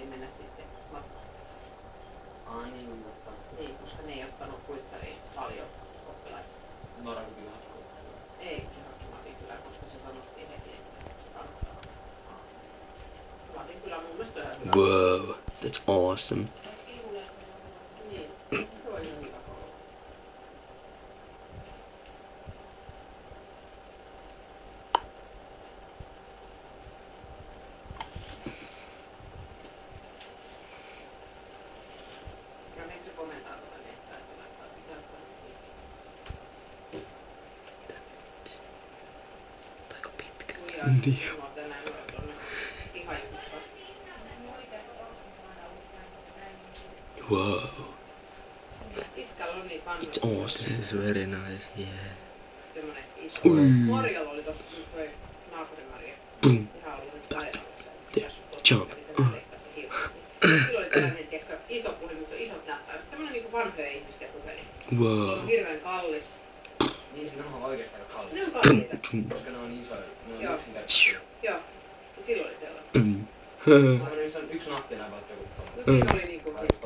saatiin mennä sitten matkaan. Niin, mutta... Niin, koska ne ei ottanut kuittariin paljon oppilaita. Noran kylä. Ei, kun se haki Matin kylä, koska se sanottiin heti, että se kannattaa. Matin kylä mun mielestä on ihan hyvä. Whoa, that's awesome. Niin, se on ihan hyvä koulu. Ja miksi se komentaa tuota nettä, että se laittaa pitää ottaa Aika pitkä. kujaa. Mä oon tänään nuoret tuonne pihajuhtaan. Wow, Iskalla on niin vanhoja. it's awesome. This is very nice, yeah. Semmonen iso. Ui. Marjalla oli tossa toi naapurin Marja. Boom. Sehän oli nyt sairaalassa. Jump. Sillä oli sellainen, tiedätkö, iso puhelin, mutta isot näppäimet. Semmonen niinku vanhojen ihmisten puhelin. Se Wow. on hirveen kallis. Niin, ne on oikeesti aika kalliita. Ne on kalliita. Koska ne on isoja, ne on Joo. yksinkertaisia. Joo. Ja silloin oli sellainen. Boom. Semmoinen, missä on yksi nappi näin vaikka joku tuolla. No siinä oli niinku